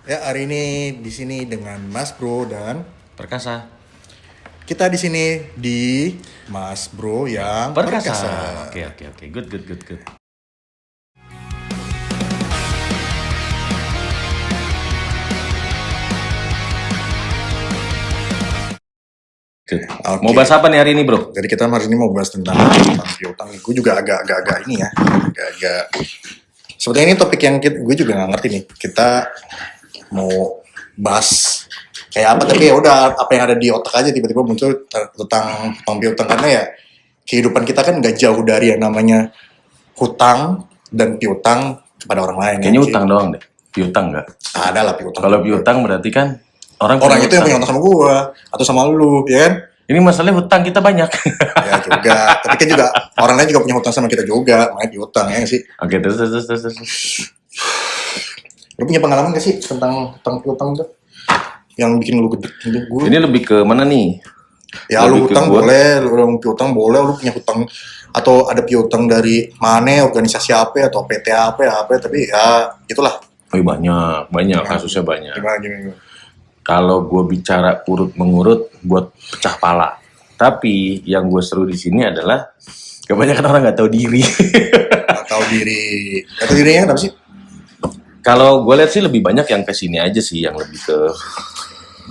Ya, hari ini di sini dengan Mas Bro dan Perkasa. kita di sini di Mas Bro yang perkasa. Oke. Good. Good. Oke. Mau bahas apa nih hari ini, Bro? Jadi kita hari ini mau bahas tentang piutang. Gue juga agak ini ya, agak. Sebetulnya ini topik yang gue juga nggak ngerti nih. Kita mau bahas kayak apa, tapi ya udah apa yang ada di otak aja tiba-tiba muncul tentang piutang, karena ya kehidupan kita kan nggak jauh dari yang namanya hutang dan piutang kepada orang lain. Kayaknya utang doang deh. Piutang nggak? Ada lah piutang. Kalau piutang berarti kan orang itu yang punya utang sama gua atau sama lu, ya kan? Ini masalahnya hutang kita banyak. Ya juga, tapi kan juga orang lain juga punya hutang sama kita juga, makanya piutang ya sih. Oke, terus. Lu punya pengalaman gak sih tentang hutang piutang tuh? Yang bikin lu gede gitu? Gua. Ini lebih ke mana nih? Ya lu hutang boleh, lu piutang boleh, lu punya hutang atau ada piutang dari mana, organisasi apa atau PT apa, tapi ya itulah. Oh, banyak kasusnya banyak. Gimana? Kalau gue bicara urut mengurut buat pecah pala. Tapi yang gue seru di sini adalah kebanyakan orang nggak tahu diri. Nggak tahu dirinya kenapa sih? Kalau gue lihat sih lebih banyak yang ke sini aja sih, yang lebih ke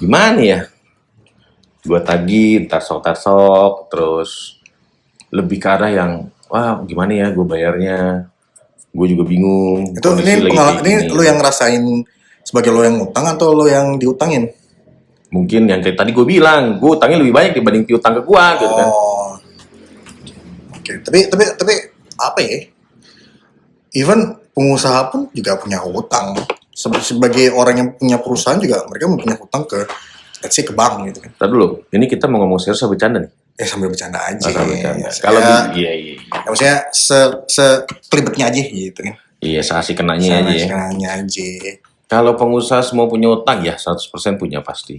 gimana ya? Gue tagih, tarsok, terus lebih ke arah yang wah gimana ya gue bayarnya? Gue juga bingung. Itu ini pengalaman ini lo yang ngerasain sebagai lo yang ngutang atau lo yang diutangin? Mungkin yang kayak tadi gue bilang, gue utangnya lebih banyak dibanding piutang ke gue, gitu kan? Oke. Tapi apa ya? Even pengusaha pun juga punya hutang. Sebagai orang yang punya perusahaan juga mereka mempunyai hutang ke, let's say, ke bank gitu kan. Tadi dulu, ini kita mau ngomong serius atau bercanda nih? Sambil bercanda aja. Kalau iya. Maksudnya sekelibetnya aja gitu kan. Iya, seasik kenanya aja ya. Kalau pengusaha semua punya utang ya 100% punya pasti.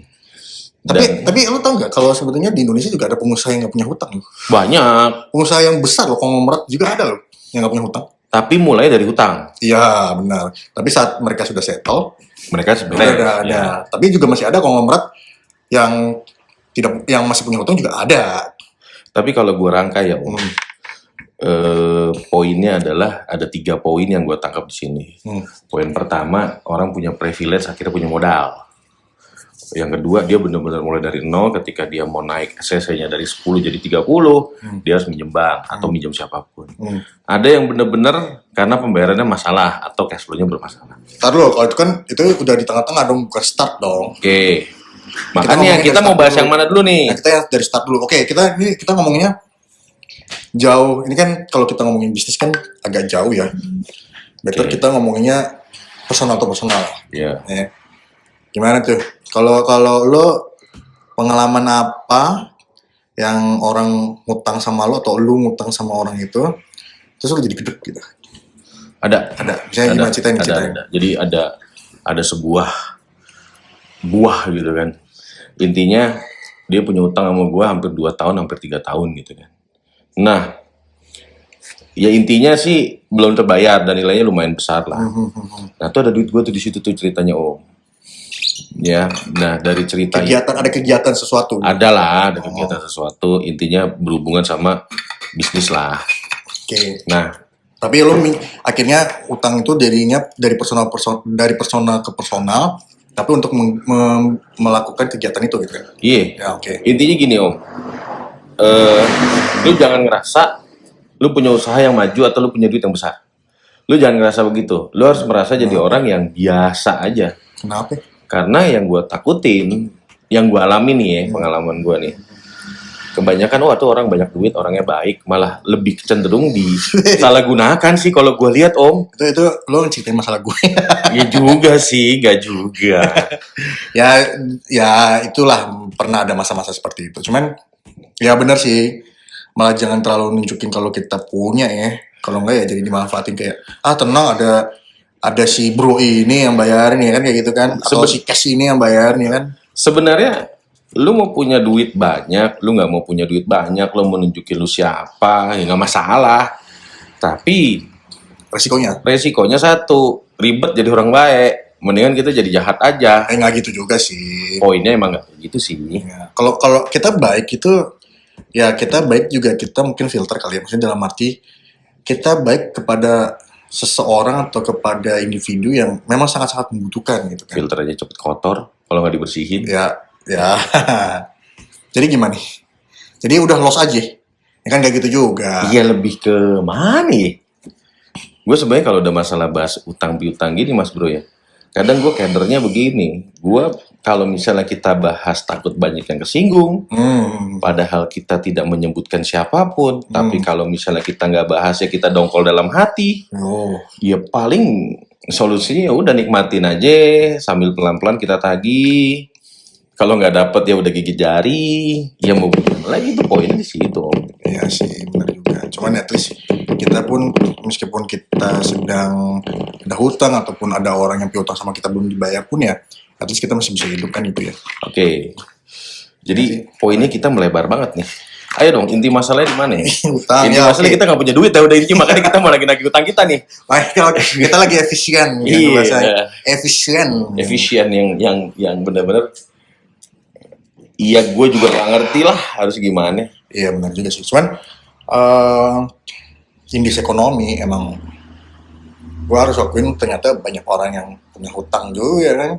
Tapi lu tau nggak kalau sebetulnya di Indonesia juga ada pengusaha yang nggak punya hutang? Banyak. Pengusaha yang besar loh, konglomerat juga ada loh yang nggak punya hutang. Tapi mulai dari hutang. Iya benar. Tapi saat mereka sudah settle, mereka sebenarnya ada. Tapi juga masih ada konglomerat yang masih punya hutang juga ada. Tapi kalau gue rangkai ya, poinnya adalah ada 3 poin yang gue tangkap di sini. Poin pertama, orang punya privilege akhirnya punya modal. Yang kedua, dia benar-benar mulai dari nol. Ketika dia mau naik SSC-nya dari 10 jadi 30, dia harus minjem bank atau minjem siapapun. Ada yang benar-benar karena pembayarannya masalah atau cash flow-nya bermasalah. Ntar dulu, kalau itu kan itu udah di tengah-tengah dong, bukan start dong. Oke. Makanya kita mau bahas yang mana dulu nih? Nah, kita yang dari start dulu. Oke, kita ngomongnya jauh. Ini kan kalau kita ngomongin bisnis kan agak jauh ya. Better kita ngomonginnya personal to personal. Iya. Ya. Gimana tuh? Kalau lo pengalaman apa yang orang ngutang sama lo atau lu ngutang sama orang itu, terus lo jadi gedek gitu? Ada. Misalnya gimana ceritain? Ada. Jadi ada sebuah buah gitu kan. Intinya dia punya utang sama gua hampir 2 tahun, hampir 3 tahun gitu kan. Nah, ya intinya sih belum terbayar dan nilainya lumayan besar lah. Nah, tuh ada duit gua tuh di situ tuh ceritanya Om. Ya, nah dari cerita ada kegiatan sesuatu. Ada kegiatan sesuatu, intinya berhubungan sama bisnis lah. Oke. Nah, tapi lo akhirnya utang itu dari personal ke personal, tapi untuk melakukan kegiatan itu gitu kan. Iya. Ya, oke. Intinya gini Om. Lu jangan ngerasa lu punya usaha yang maju atau lu punya duit yang besar. Lu jangan ngerasa begitu. Lu harus merasa jadi orang yang biasa aja. Kenapa? Karena yang gue takutin, yang gue alami nih ya, pengalaman gue nih. Kebanyakan tuh orang banyak duit, orangnya baik, malah lebih cenderung disalahgunakan sih kalau gue lihat Om. Itu lo ceritain masalah gue. Ya juga sih, gak juga. ya itulah, pernah ada masa-masa seperti itu. Cuman ya benar sih, malah jangan terlalu nunjukin kalau kita punya ya. Kalau enggak ya jadi dimanfaatin kayak tenang ada si bro ini yang bayarin ya kan, kayak gitu kan, atau si cash ini yang bayarin ya kan. Sebenarnya lu mau punya duit banyak, lu nggak mau punya duit banyak, lu mau nunjukin lu siapa, ya nggak masalah. Tapi resikonya satu, ribet jadi orang baik. mendingan kita jadi jahat aja. Nggak gitu juga sih. Poinnya emang nggak gitu sih. Ya. Kalau kita baik itu, ya kita baik juga kita mungkin filter kali ya. Maksudnya dalam arti kita baik kepada seseorang atau kepada individu yang memang sangat-sangat membutuhkan gitu kan. Filter aja cepet kotor kalau nggak dibersihin. Ya. Jadi gimana nih? Jadi udah loss aja. Ya kan gak gitu juga. Iya, lebih ke mana ya? Gue sebenarnya kalau udah masalah bahas utang piutang gini Mas Bro ya, kadang gue kadernya begini. Gue kalau misalnya kita bahas takut banyak yang kesinggung, padahal kita tidak menyebutkan siapapun. Tapi kalau misalnya kita nggak bahas ya kita dongkol dalam hati. Ya paling solusinya ya udah nikmatin aja sambil pelan-pelan kita tagih. Kalau nggak dapet ya udah gigit jari. Ya mau gimana lagi, itu poinnya di situ. Iya sih, benar juga. Cuman at least kita pun meskipun kita sedang ada hutang ataupun ada orang yang piutang sama kita belum dibayar pun ya, at least kita masih bisa hidup kan itu ya. Oke. Jadi poinnya kita melebar banget nih. Ayo dong, inti masalahnya di mana ya? Utang Inti ya. masalahnya kita nggak punya duit ya udah inti, makanya kita mau lagi nagih utang kita nih. Kita lagi efisien ya, Iya. bahasanya. Efisien. Efisien yang benar-benar. Iya, gue juga nggak ngerti lah harus gimana. Iya benar juga sih. Cuman indeks ekonomi emang gue harus akuin ternyata banyak orang yang punya hutang juga ya kan.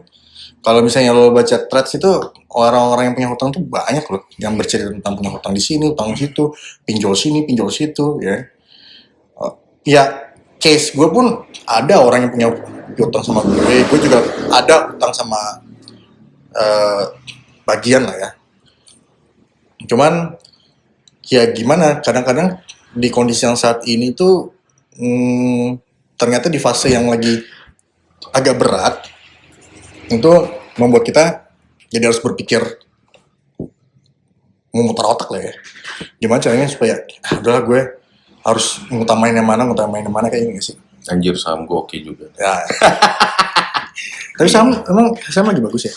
Kalau misalnya lo baca threads itu orang-orang yang punya hutang tuh banyak loh yang bercerita tentang punya hutang di sini, hutang di situ, pinjol sini, pinjol situ ya. Ya case gue pun ada orang yang punya hutang sama gue juga ada hutang sama bagian lah ya. Cuman ya gimana, kadang-kadang di kondisi yang saat ini tuh ternyata di fase yang lagi agak berat itu membuat kita jadi harus berpikir memutar otak lah ya. Gimana caranya supaya udahlah gue harus ngutamain yang mana kayak ini sih. Anjir, saham gue oke juga. Ya. Tapi saham lagi bagus ya.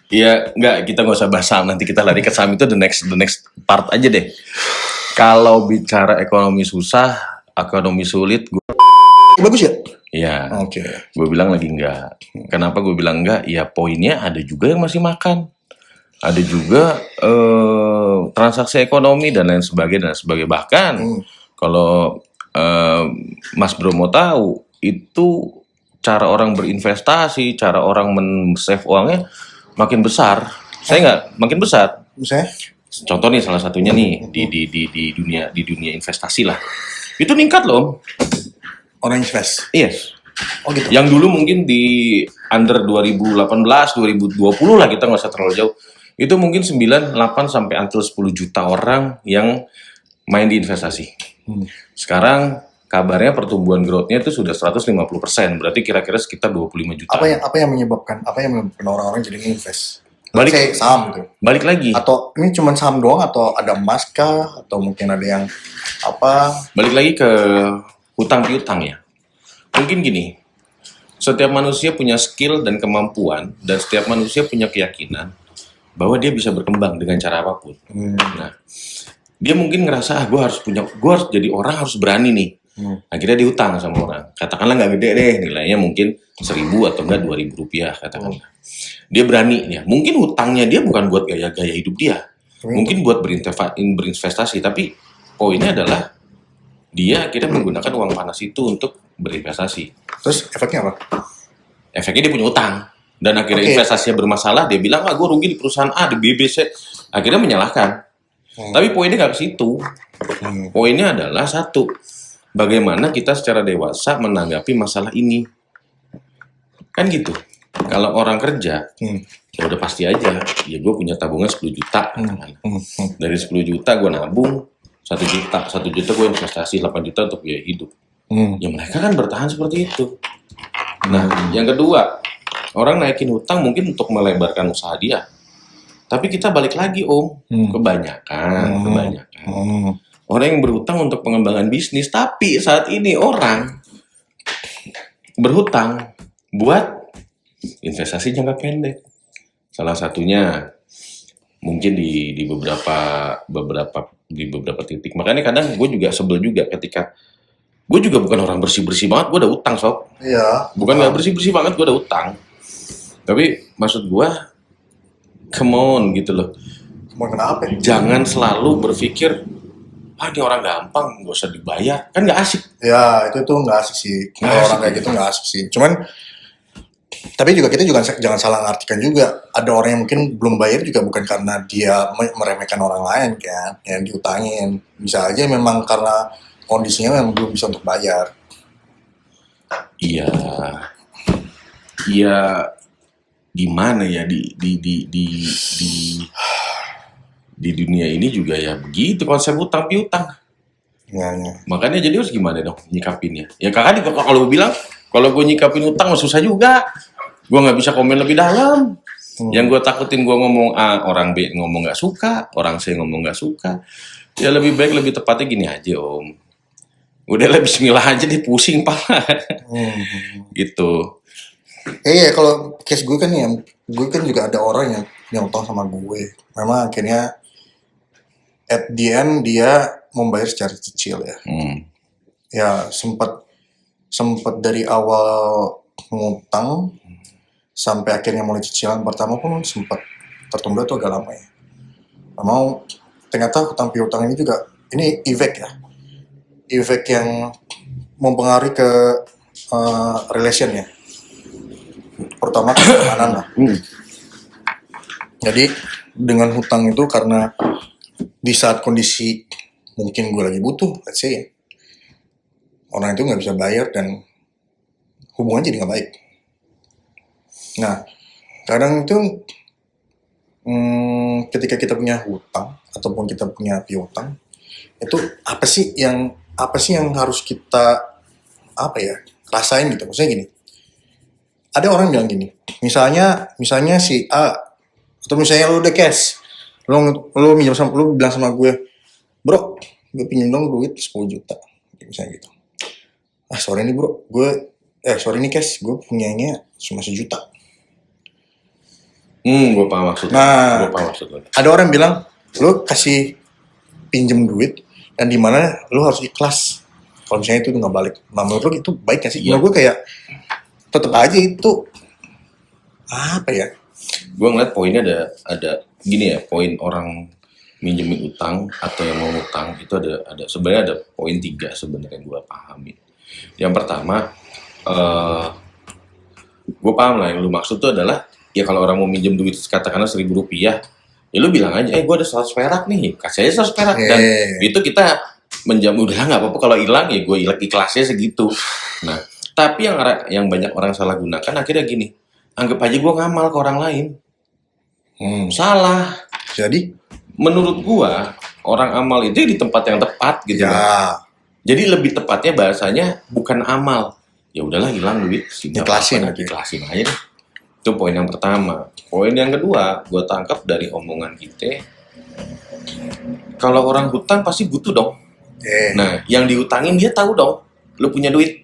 Iya, enggak, kita nggak usah bahas saham, nanti kita lari ke saham itu the next part aja deh. Kalau bicara ekonomi susah, ekonomi sulit, gue Bagus ya? iya. Oke. Gue bilang lagi enggak. Kenapa gue bilang enggak? Ya poinnya ada juga yang masih makan. Ada juga transaksi ekonomi dan lain sebagainya. Bahkan kalau Mas Bro mau tahu, itu cara orang berinvestasi, cara orang men-save uangnya makin besar. Saya nggak makin besar. Misalnya? Contoh nih salah satunya nih di dunia investasi lah. Itu meningkat loh. Orang invest. Yes. Oh gitu. Yang dulu mungkin di under 2018, 2020 lah, kita nggak usah terlalu jauh. Itu mungkin 9, 8 sampai until 10 juta orang yang main di investasi. Sekarang kabarnya pertumbuhan growth-nya itu sudah 150%. Berarti kira-kira sekitar 25 juta. Apa yang menyebabkan orang-orang jadi invest? Balik- Kayak saham gitu. Balik lagi. Atau ini cuma saham doang atau ada emas kah atau mungkin ada yang apa? Balik lagi ke hutang piutang ya. Mungkin gini, setiap manusia punya skill dan kemampuan, dan setiap manusia punya keyakinan bahwa dia bisa berkembang dengan cara apapun. Nah, dia mungkin ngerasa gue harus jadi orang, harus berani nih. Akhirnya diutang sama orang. Katakanlah nggak gede deh, nilainya mungkin 1.000 atau enggak 2.000 rupiah katakanlah. Dia berani ya. Mungkin hutangnya dia bukan buat gaya-gaya hidup dia. Mungkin buat berinvestasi, tapi poinnya adalah dia akhirnya menggunakan uang panas itu untuk berinvestasi. Terus efeknya apa? Efeknya dia punya utang. Dan akhirnya investasinya bermasalah, dia bilang, gue rugi di perusahaan A, di BBC. Akhirnya menyalahkan. Tapi poinnya nggak ke situ. Poinnya adalah satu, bagaimana kita secara dewasa menanggapi masalah ini. Kan gitu. Kalau orang kerja, ya udah pasti aja. Ya gue punya tabungan 10 juta. Dari 10 juta gue nabung, 1 juta gue investasi, 8 juta untuk biaya hidup. Ya mereka kan bertahan seperti itu. Nah, yang kedua, orang naikin hutang mungkin untuk melebarkan usaha dia. Tapi kita balik lagi kebanyakan. Orang yang berhutang untuk pengembangan bisnis, tapi saat ini orang berhutang buat investasi jangka pendek. Salah satunya mungkin di beberapa titik. Makanya kadang gue juga sebel juga ketika gue juga bukan orang bersih-bersih banget, gue udah utang sob. Iya. Bukan nggak bersih-bersih banget, gue udah utang. Tapi maksud gua, come on gitu loh. Mau kenapa? Jangan selalu berpikir, ini orang gampang, nggak usah dibayar. Kan nggak asik. Ya itu tuh nggak asik sih. Nggak Kalau asik, orang kayak ya. gitu nggak asik sih. Cuman tapi juga kita juga jangan salah ngartikan juga. Ada orang yang mungkin belum bayar juga bukan karena dia meremehkan orang lain kan, yang diutangin. Bisa aja memang karena kondisinya memang belum bisa untuk bayar. Iya, iya gimana ya di dunia ini juga ya begitu konsep utang piutang. Ya, ya. Makanya jadi harus gimana dong nyikapinnya? Ya kakak kalau gue bilang, kalau gue nyikapin utang mah susah juga. Gue nggak bisa komen lebih dalam. Yang gue takutin gue ngomong A, orang B ngomong nggak suka, orang C ngomong nggak suka. Ya lebih baik lebih tepatnya gini aja om. Udahlah bismillah aja deh pusing pala. Gitu. Iya kalau case gue kan juga ada orang yang utang sama gue. Memang akhirnya at the end dia membayar secara cicil ya. Ya sempat dari awal ngutang sampai akhirnya mulai cicilan pertama pun sempat tertunda tuh agak lama ya. Memang ternyata hutang piutang ini juga ini efek yang mempengaruhi ke relation ya. Pertama keamanan lah. Jadi dengan hutang itu karena di saat kondisi mungkin gue lagi butuh, let's say orang itu nggak bisa bayar dan hubungan jadi nggak baik. Nah kadang itu ketika kita punya hutang ataupun kita punya piutang itu apa sih yang harus kita rasain gitu. Maksudnya gini, ada orang bilang gini, misalnya si A atau misalnya lu udah cash, lu minjam sama lu bilang sama gue, bro gue pinjam dong duit 10 juta misalnya gitu. Sorry nih bro, sorry nih cash, gue punyanya cuma 1 juta. Gue paham maksudnya. Nah, ada orang bilang lu kasih pinjem duit dan dimana lu harus ikhlas kalau misalnya itu nggak balik. Nah menurut lu itu baik gak sih? Iya. Menurut gue kayak tetap aja itu apa ya? Gue ngeliat poinnya ada gini ya, poin orang minjemin utang atau yang mau utang itu ada sebenarnya ada poin 3 sebenarnya gue pahami. Yang pertama, gue paham lah yang lu maksud tuh adalah ya kalau orang mau minjem duit katakanlah 1.000 rupiah, ya lu bilang aja, gue ada 100 perak nih, kasih aja 100 perak dan itu kita menjamu udah nggak apa-apa kalau hilang ya gue ikhlasnya segitu. Nah tapi yang banyak orang salah gunakan akhirnya gini, anggap aja gue ngamal ke orang lain. Salah. Jadi menurut gua orang amal itu di tempat yang tepat gitu ya. Jadi lebih tepatnya bahasanya bukan amal. Ya udahlah hilang duit, ikhlasin aja deh. Itu poin yang pertama. Poin yang kedua, gua tangkap dari omongan kita. Kalau orang hutang pasti butuh dong. Nah, yang diutangin dia tahu dong, lu punya duit.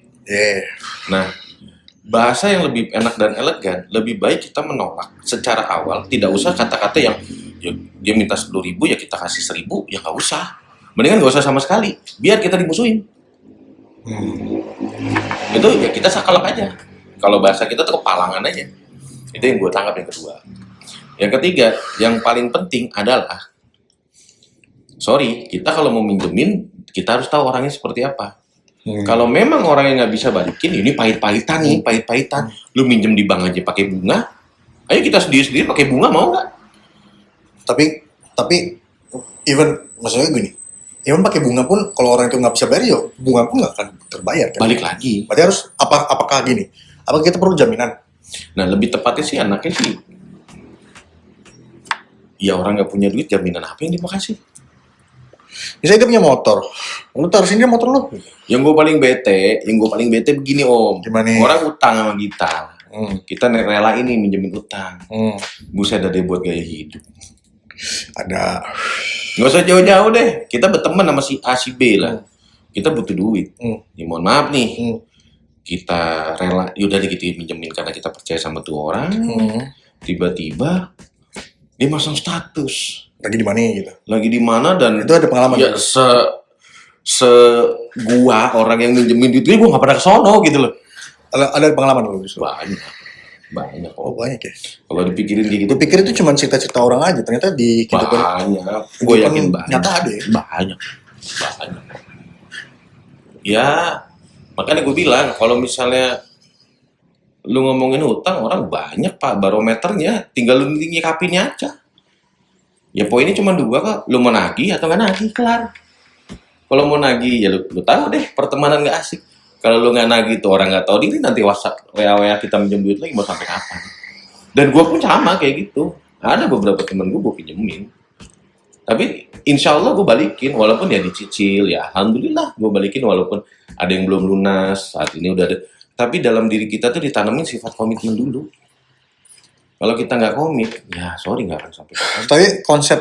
Nah, bahasa yang lebih enak dan elegan, lebih baik kita menolak secara awal, tidak usah kata-kata yang ya, dia minta 10.000 ya kita kasih 1.000, ya nggak usah. Mendingan nggak usah sama sekali, biar kita dimusuhin. Itu ya kita sakalak aja. Kalau bahasa kita tuh kepalangan aja. Itu yang gue tangkap yang kedua. Yang ketiga, yang paling penting adalah, kita kalau mau minjemin, kita harus tahu orangnya seperti apa. Kalau memang orang yang nggak bisa balikin, ini pahit-pahitan nih, pahit-pahitan. Lu minjem di bank aja pakai bunga, ayo kita sendiri-sendiri pakai bunga, mau nggak? Tapi even maksudnya gini, even pakai bunga pun kalau orang itu nggak bisa bayar, ya bunga pun nggak akan terbayar. Kan? Balik lagi. Berarti harus apakah gini? Apakah kita perlu jaminan? Nah lebih tepatnya sih anaknya sih, ya orang nggak punya duit, jaminan apa yang dia mau kasih? Misalnya dia punya motor, lu taruhin dia motor lu. Yang gue paling bete begini om. Gimana? Orang utang sama kita, kita rela ini minjemin utang. Buset ada dia buat gaya hidup. Ada. Nggak usah jauh-jauh deh, kita berteman sama si A si B lah. Kita butuh duit. Ya mohon maaf nih, kita rela, yaudah deh kita minjemin karena kita percaya sama tuh orang. Tiba-tiba dia masang status. Lagi di mana gitu? Lagi di mana dan itu ada pengalaman. Ya gua orang yang minjemin duit, gua nggak pernah kesono gitu loh. Ada pengalaman lu? Banyak. Banyak Oh kok. banyak ya. Kalau dipikirin kayak gitu Gue pikir itu cuma cerita-cerita orang aja. Ternyata di kehidupan banyak. Gue yakin banyak. nyata ada ya. Banyak. Banyak. Ya, makanya gue bilang kalau misalnya lu ngomongin hutang orang banyak Pak barometernya, tinggal lu nyikapinnya aja. Ya poinnya cuma dua kok, lu mau nagih atau nggak nagih kelar. Kalau mau nagih ya lu tahu deh pertemanan nggak asik. Kalau lu nggak nagih tuh orang nggak tahu diri nanti WhatsApp WA kita minjem duit lagi mau sampai kapan. Dan gue pun sama kayak gitu. Ada beberapa temen gue pinjemin. Tapi insya Allah gue balikin walaupun ya dicicil ya alhamdulillah gue balikin walaupun ada yang belum lunas saat ini udah ada. Tapi dalam diri kita tuh ditanamin sifat komitmen dulu. Kalau kita nggak komit, ya sorry nggak akan sampai kapan. Tapi konsep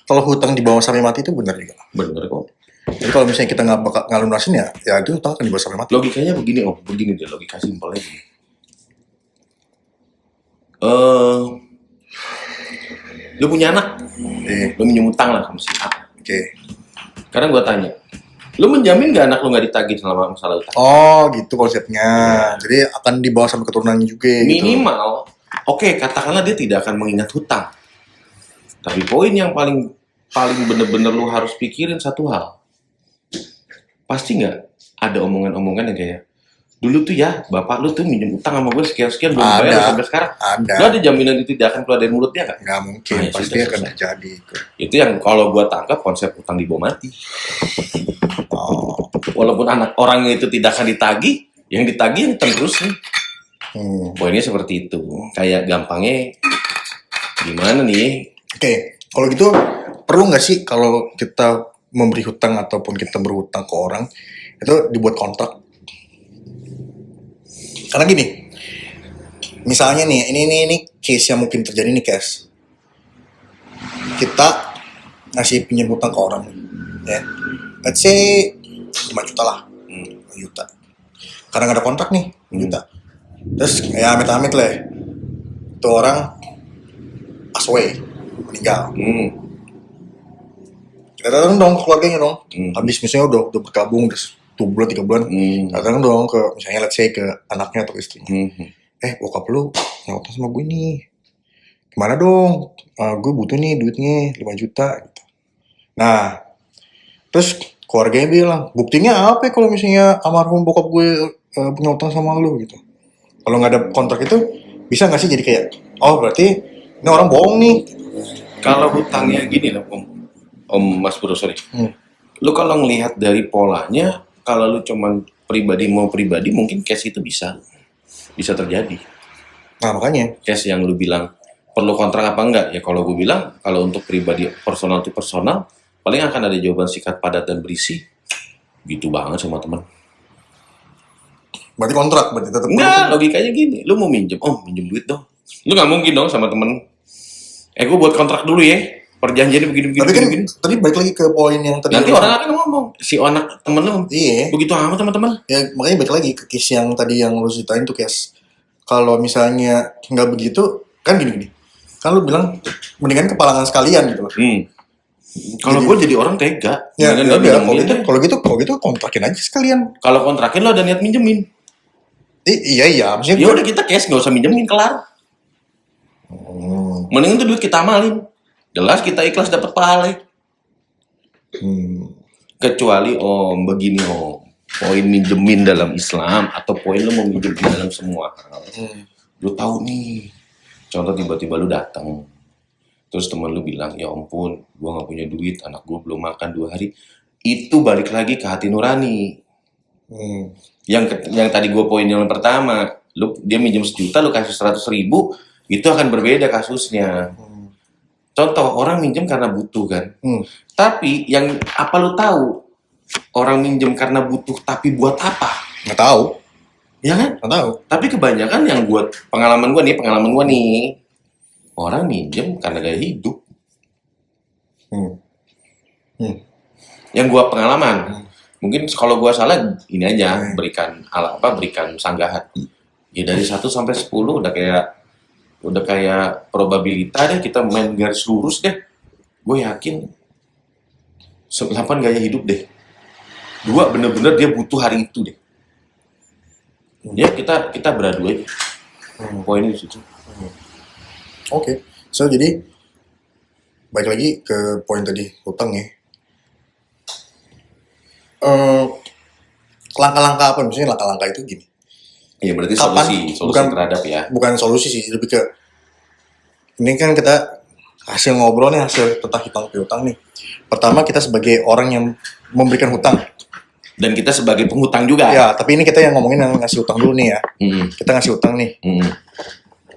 kalau hutang dibawa sampai mati itu benar juga. Bener kok. Jadi kalau misalnya kita nggak lunasin ya itu hutang akan dibawa sampai mati. Logikanya begini begini deh logika simpelnya gini. Lu punya anak, lu minjem utang lah sama si A. Oke. Sekarang gua tanya, lu menjamin nggak anak lu nggak ditagih selama masalah utang? Oh gitu konsepnya. Jadi akan dibawa sampai keturunannya juga gitu. Minimal, oke katakanlah dia tidak akan mengingat hutang. Tapi poin yang paling bener-bener lu harus pikirin satu hal. Pasti nggak ada omongan-omongan yang kayak, dulu tuh ya bapak lu tuh minjem utang sama gue sekian-sekian belum bayar sampai sekarang. Ada. Lu ada jaminan itu tidak akan keluar dari mulutnya nggak? Nggak mungkin, Nah, ya pasti sudah, akan selesai. terjadi. Itu yang kalau gua tangkap konsep utang dibawa mati. Oh. Walaupun anak orangnya itu tidak akan ditagih, yang ditagih yang terus nih. Poinnya seperti itu. Kayak gampangnya gimana nih? Oke, kalau gitu perlu nggak sih kalau kita memberi hutang ataupun kita berhutang ke orang itu dibuat kontrak? Karena gini, misalnya nih, ini case yang mungkin terjadi nih, Kes. Kita ngasih pinjam hutang ke orang, ya. Let's say 5 juta lah, 5 juta. Karena nggak ada kontrak nih, 5 juta. Terus ya amit-amit lah, itu orang pass away, meninggal. Kita datang dong ke keluarganya dong. Habis misalnya udah bergabung, udah 2 bulan, 3 bulan, datang dong ke misalnya let's say ke anaknya atau istrinya. Bokap lu nyautin sama gue nih. Gimana dong? Gue butuh nih duitnya 5 juta gitu. Nah, terus keluarganya bilang, buktinya apa ya kalau misalnya almarhum bokap gue punya utang sama lu gitu. Kalau nggak ada kontrak itu bisa nggak sih jadi kayak, oh berarti ini orang bohong nih. Kalau hutangnya gini loh, Om Mas Bro, sorry. Lu kalau ngelihat dari polanya, kalau lu cuman pribadi mungkin case itu bisa terjadi. Nah makanya Case yang lu bilang perlu kontrak apa enggak? Ya kalau gue bilang kalau untuk pribadi personal to personal paling akan ada jawaban singkat padat dan berisi. Gitu banget sama teman. berarti kontrak berarti tetap Enggak, logikanya gini, lu mau minjem, minjem duit dong. Lu nggak mungkin dong sama temen. Gue buat kontrak dulu ya. Perjanjiannya begini. Tapi kan tadi balik lagi ke poin yang tadi. Nanti orang akan ngomong, si anak temen lu. Iya. Begitu amat teman-teman. Ya makanya balik lagi ke case yang tadi yang lu ceritain tuh, Kes. Kalau misalnya nggak begitu, kan gini. Kan lu bilang mendingan kepalangan sekalian gitu loh. Kalau gue jadi orang tega. Ya, Mendingan udah kalau gitu kontrakin aja sekalian. Kalau kontrakin lo ada niat minjemin. Iya, maksudnya Ya udah kita cash, nggak usah minjemin, kelar. Mending itu duit kita amalin. Jelas kita ikhlas dapat pahala. Kecuali begini poin minjemin dalam Islam atau poin lo mau minjemin dalam semua hal. Lu tahu nih, contoh tiba-tiba lu datang, terus teman lu bilang, ya ampun, gua nggak punya duit, anak gua belum makan 2 hari. Itu balik lagi ke hati nurani. Yang tadi gua poin yang pertama, dia minjem 1 juta, lu kasih 100.000, itu akan berbeda kasusnya. Contoh, orang minjem karena butuh kan. Tapi yang apa lu tahu? Orang minjem karena butuh tapi buat apa? Nggak tahu. Ya kan? Nggak tahu. Tapi kebanyakan yang buat pengalaman gua nih, orang minjem karena gaya hidup. Yang gua pengalaman. Mungkin kalau gua salah ini aja, berikan sanggahan. Ya dari 1 sampai 10 udah kayak probabilitas deh, kita main garis lurus deh. Gue yakin 8 gaya hidup deh. 2 bener-bener dia butuh hari itu deh. Ya kita beradu aja. Poinnya di situ. Oke. So jadi balik lagi ke poin tadi hutang ya. Langkah-langkah apa? Misalnya langkah-langkah itu gini. Iya berarti Kapan? solusi Bukan- terhadap ya. Bukan solusi sih, lebih ke ini kan kita hasil ngobrol nih, hasil tentang hutang piutang nih. Pertama kita sebagai orang yang memberikan hutang. Dan kita sebagai penghutang juga. Ya, tapi ini kita yang ngomongin yang ngasih hutang dulu nih ya. Kita ngasih hutang nih.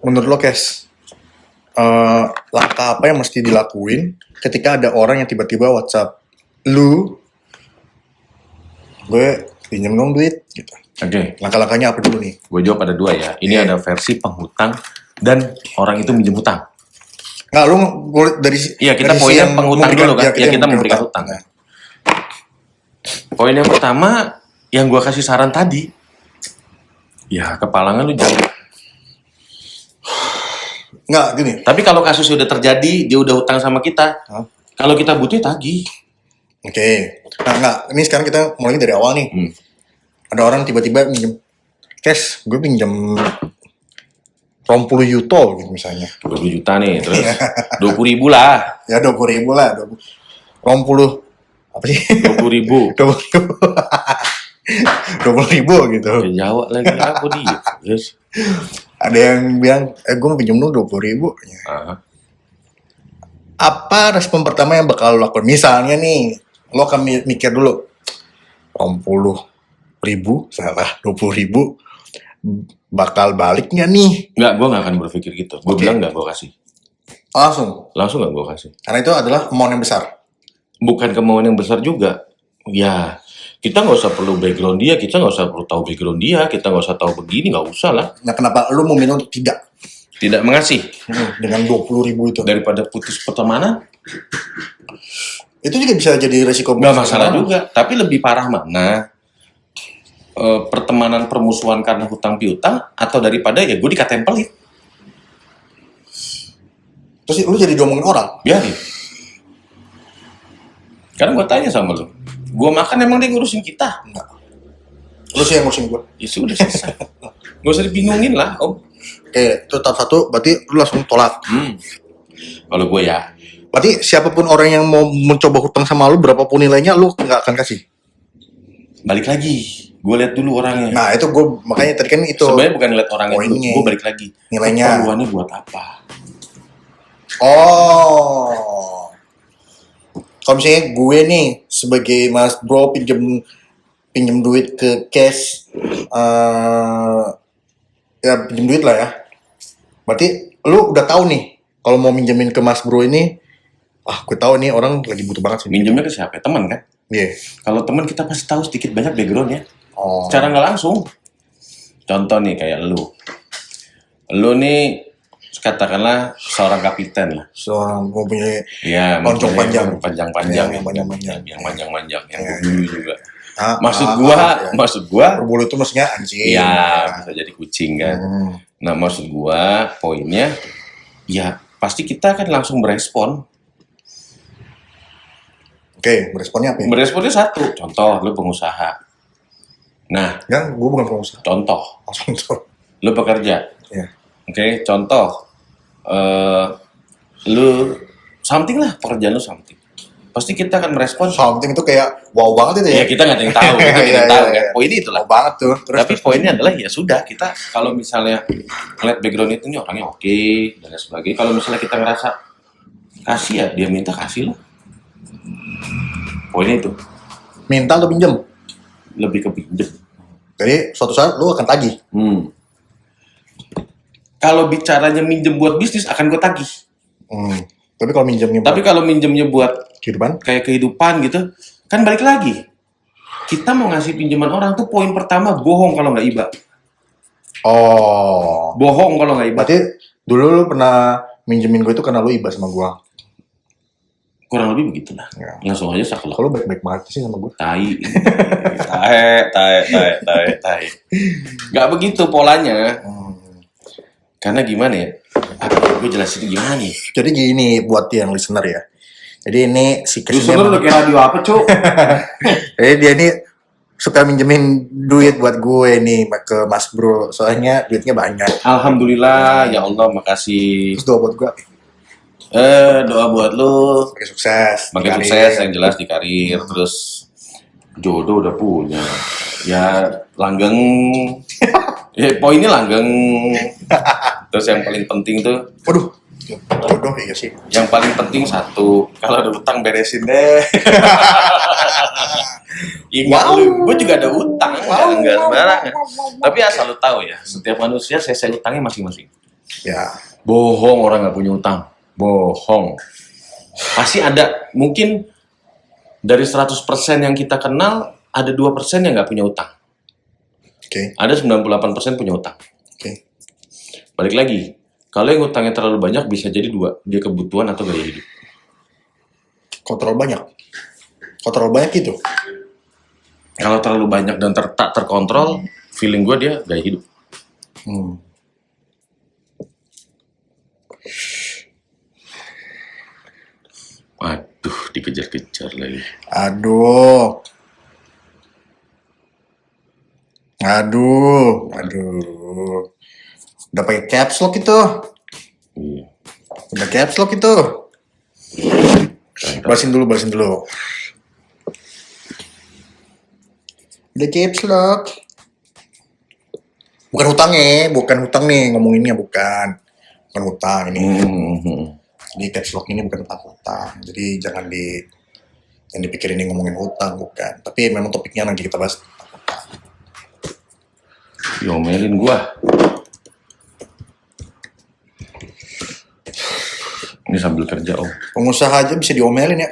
Menurut lo, Kes, langkah apa yang mesti dilakuin ketika ada orang yang tiba-tiba WhatsApp lu, gue pinjam dong duit, gitu. Oke. Langkah-langkahnya apa dulu nih? Gue jawab ada 2 ya. Ini ada versi penghutang dan orang itu minjem hutang. Nggak, lu dari Iya, kita dari poinnya yang penghutang memberikan- dulu kan. Ya, kita memberikan hutang. Nah, Poin yang pertama yang gue kasih saran tadi, ya kepalangan lu jangan. nggak, gini. Tapi kalau kasus udah terjadi, dia udah hutang sama kita. Hah? Kalau kita butuh tagih. Oke. Nah, nggak. Ini sekarang kita mulai dari awal nih. Ada orang tiba-tiba minjem, Kes, gue pinjam 20 yuto gitu misalnya. 20 juta nih, terus 20.000 lah. Ya 20.000 lah. 20 apa sih? 20.000. 20.000. 20.000 gitu. Ya Jawa lagi aku dia. Terus, Ada yang bilang, gue mau pinjam lu 20.000. Apa respon pertama yang bakal lo lakukan? Misalnya nih, lo akan mikir dulu, 20.000, salah, 20.000, bakal balik nggak nih? Enggak, gue nggak akan berpikir gitu. Gue Oke. bilang nggak gue kasih. Langsung, Nggak gue kasih. karena itu adalah amount yang besar. Bukan kemauan yang besar juga. Ya, kita nggak usah perlu background dia, kita nggak usah perlu tahu background dia, kita nggak usah tahu begini, nggak usah lah. Nah, kenapa lo memilih untuk tidak Tidak mengasih dengan 20.000 itu? daripada putus pertemanan. Itu juga bisa jadi resiko. Nggak masalah juga, tapi lebih parah mana? Pertemanan permusuhan karena hutang piutang atau daripada ya gue dikatain pelit. Terus lu jadi diomongin orang. Biarin. Karena gue tanya sama lu, gue makan emang dia ngurusin kita? Enggak. Lu sih yang ngurusin gue. Ya sudah selesai. Gak usah dibingungin lah, Om. Oke, itu tahap 1, berarti lu langsung tolak. Kalau gue ya, Berarti siapapun orang yang mau mencoba hutang sama lu, berapapun nilainya, lu nggak akan kasih. balik lagi. Gue lihat dulu orangnya. Nah, itu gue, makanya tadi kan itu. Sebenarnya bukan lihat orangnya dulu, poinnya. gue balik lagi. Nilainya. Keperluannya buat apa? Oh. Kalau misalnya gue nih, sebagai mas bro, pinjem duit ke cash, ya pinjem duit lah ya. Berarti lu udah tahu nih, kalau mau minjemin ke mas bro ini, gue tahu nih orang lagi butuh banget sih. Minjemnya ke siapa? Teman kan? Iya. Kalau teman kita pasti tahu sedikit banyak backgroundnya. Oh. Secara nggak langsung. Contoh nih kayak lu. Lu nih katakanlah seorang kapiten lah. Seorang mempunyai Iya, Loncong panjang. panjang-panjang, Iya, yang panjang-panjang. yang panjang-panjang, yang Iya, dulu juga. Ah, Maksud ah, gua, ah, ya. maksud gua, Berbulu itu maksudnya anjing. ya bisa jadi kucing kan. Hmm. Nah, maksud gua poinnya, ya pasti kita akan langsung berespon. Oke, beresponnya apa ya? Beresponnya satu, contoh lu pengusaha. Nah, Kan gue bukan pengusaha. contoh, Langsung tuh. lu pekerja. Iya. Oke, contoh, lu something lah, pekerjaan lu something. Pasti kita akan merespon. Something itu kayak wow banget itu ya. Ya kita nggak ada yang tahu, kita nggak ada yang Iya, tahu iya, kan. iya. Poinnya itulah. Wow banget tuh. Terus Tapi poinnya adalah ya sudah kita kalau misalnya ngeliat background itu nih orangnya oke dan lain sebagainya. Kalau misalnya kita ngerasa kasih ya dia minta kasih lah. Poinnya itu minta atau pinjem. lebih ke pinjem. Jadi suatu saat lu akan tagih. Kalau bicaranya minjem buat bisnis akan gue tagih. Tapi kalau minjemnya Tapi kalau minjemnya buat kehidupan, kayak kehidupan gitu, kan balik lagi. Kita mau ngasih pinjaman orang tuh poin pertama bohong kalau nggak iba. oh. Bohong kalau nggak iba. Berarti dulu lu pernah minjemin gue itu karena lu iba sama gue. Kurang lebih begitulah. Ya. Langsung aja saklek. Kalau baik-baik banget sih sama gue. Tai. Tai. Gak begitu polanya. Karena gimana ya? Gue jelasin gimana nih? Jadi gini buat yang listener ya. Jadi ini si Chris ini Listener udah kayak radio apa, Cuk? jadi dia ini suka minjemin duit buat gue nih ke Mas Bro. Soalnya duitnya banyak. Alhamdulillah, ya Allah, makasih. Terus doa buat gue. Doa buat lu Makin sukses. makin di karir. sukses yang jelas di karir, terus jodoh udah punya. Ya langgeng, ya poinnya langgeng. Terus yang paling penting tuh, Waduh, jodoh iya sih. yang paling penting satu, kalau ada utang beresin deh. Ingat Wow. lu, gue juga ada utang, Wow. nggak sembarangan. Tapi asal lu tahu ya, setiap manusia selesai utangnya masing-masing. Ya, Bohong orang nggak punya utang, bohong. Pasti ada, mungkin dari 100% yang kita kenal, ada 2% yang nggak punya utang. oke. Ada 98% punya utang. Oke. Balik lagi, kalau yang utangnya terlalu banyak bisa jadi dua, dia kebutuhan atau gaya hidup. Kontrol banyak. Kontrol banyak itu. Kalau terlalu banyak dan tak terkontrol, feeling gue dia gaya hidup. Hmm. Aduh, dikejar-kejar lagi. Aduh. Udah pakai caps lock itu. Iya. Udah caps lock itu. Balasin dulu. Udah caps lock. Bukan hutang nih ngomonginnya bukan hutang ini. Jadi caps lock ini bukan tentang hutang. Jadi jangan dipikirin ini ngomongin hutang bukan. Tapi memang topiknya nanti kita bahas. Diomelin gua. Ini sambil kerja, Om. Pengusaha aja bisa diomelin ya.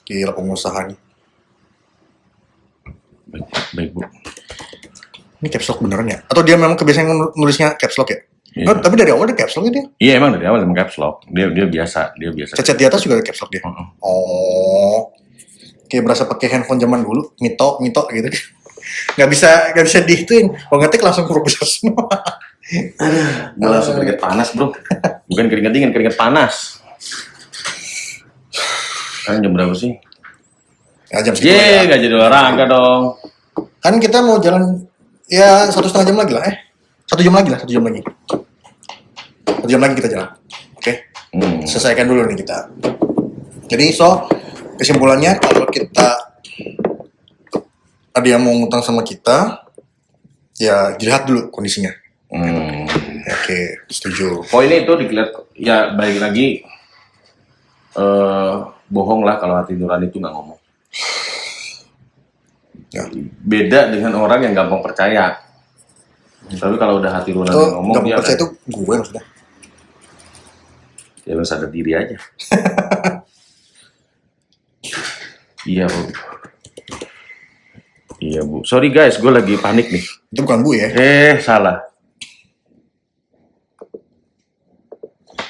Gila pengusaha nih. Baik, Bu. Ini caps lock beneran ya? Atau dia memang kebiasaan nulisnya caps lock ya? Iya. Oh, tapi dari awal dia caps lock dia. Iya, emang dari awal emang caps lock. Dia biasa. Cat di atas juga ada caps lock dia. Heeh. Oh. Kayak berasa pakai handphone zaman dulu, mito gitu. Nggak bisa dihituin. Kalau ngetik langsung huruf besar semua. Gue langsung keringet panas, Bro. Bukan keringet dingin, keringet panas. Sekarang jam berapa sih? Ya, jam segitu lah ya. Gak jadi olahraga dong. Kan kita mau jalan ya 1,5 jam lagi lah. 1 jam lagi lah, 1 jam lagi. 1 jam lagi kita jalan. Oke. Selesaikan dulu nih kita. Jadi kesimpulannya kalau kita ada yang mau ngutang sama kita, ya dilihat dulu kondisinya. Oke, setuju. Poinnya itu dilihat, ya balik lagi, bohong lah kalau hati nurani itu nggak ngomong. Ya. Beda dengan orang yang gampang percaya. Tapi kalau udah hati nurani Itu ngomong, nggak dia percaya akan, itu gue maksudnya. ya lu sadar diri aja. Iya, Bu. Iya, Bu. Sorry guys, gue lagi panik nih. Itu bukan bu ya. Salah.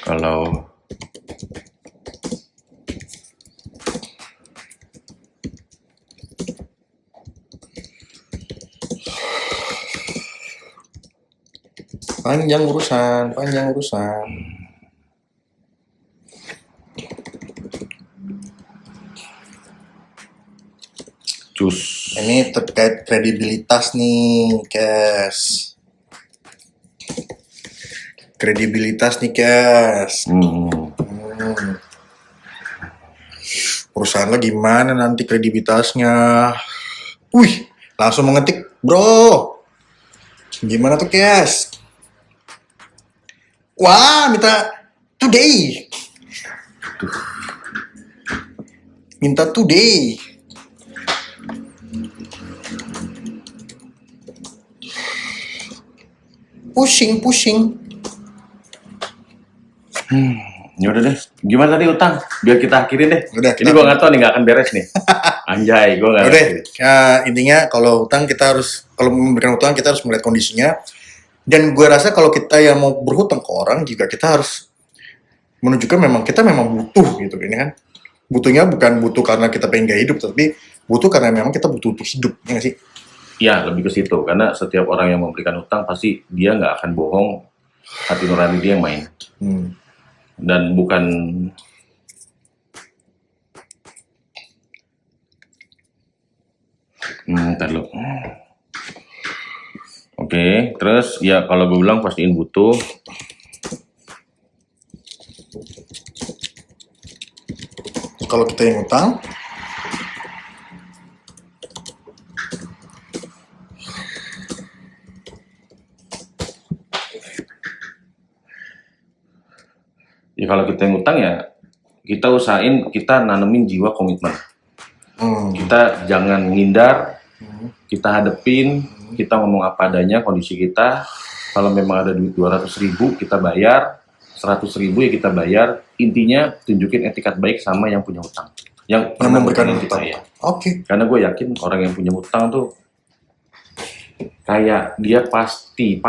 Kalau Panjang urusan. cus. Ini terkait kredibilitas nih, Kes. Perusahaan lo gimana nanti kredibilitasnya? Wih, langsung mengetik, bro. Gimana tuh, Kes? Wah, minta today. Minta today. Pusing. Ya udah deh. Gimana tadi utang? Biar kita akhirin deh. Udah, Ini gua nggak tahu nih, nggak akan beres nih. Anjay, gua nggak. Udah, ya, intinya kalau memberikan hutang kita harus melihat kondisinya. Dan gue rasa kalau kita yang mau berhutang ke orang juga kita harus menunjukkan kita memang butuh gitu ini kan. Butuhnya bukan butuh karena kita pengen gaya hidup, tapi butuh karena memang kita butuh untuk hidup, ya nggak sih? Ya, lebih ke situ. Karena setiap orang yang memberikan utang pasti dia nggak akan bohong. Hati nurani dia yang main. Dan bukan Ntar lu. Oke, terus ya kalau gue bilang pastiin butuh. Kalau kita yang utang, Ya kalau kita yang utang ya kita usahain kita nanemin jiwa komitmen. Kita jangan ngindar, kita hadepin, kita ngomong apa adanya kondisi kita. Kalau memang ada duit 200.000 kita bayar, 100.000 ya kita bayar. Intinya tunjukin etikat baik sama yang punya utang, yang pernah memberikan ngutangin kita utang. ya. Oke. Karena gue yakin orang yang punya utang tuh kayak dia pasti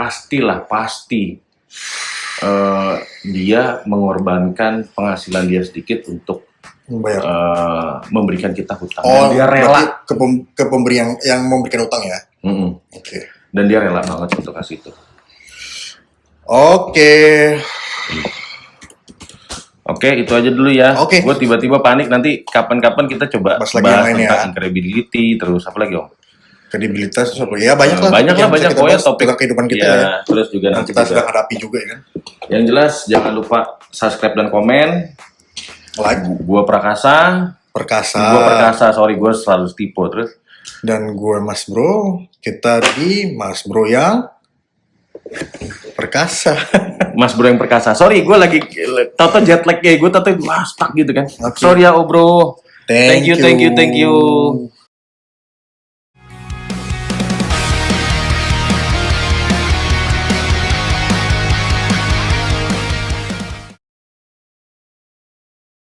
dia mengorbankan penghasilan dia sedikit untuk Membayar. memberikan kita hutang. Oh, Dan dia rela. ke pemberi yang memberikan utang ya. Oke. Dan dia rela banget untuk kasih itu. Oke, itu aja dulu ya. Oke. Gue tiba-tiba panik, nanti kapan-kapan kita coba Bahas lagi yang lain tentang ya. incredibility, terus apa lagi Om? Kredibilitas apa ya, banyak lah Banyak kita pokoknya bahas topik tentang kehidupan kita ya. ya. Terus juga Yang nanti kita sedang juga, hadapi juga ya kan. yang jelas jangan lupa subscribe dan komen. Like, Gue Prakasa, sorry gue selalu tipe terus. dan gue Mas Bro, kita di Mas Bro yang perkasa. Mas Bro yang perkasa. Sorry, gue lagi tau jet lag kayak gue tau stuck gitu kan. Oke. Sorry ya, Bro. Thank Thank you.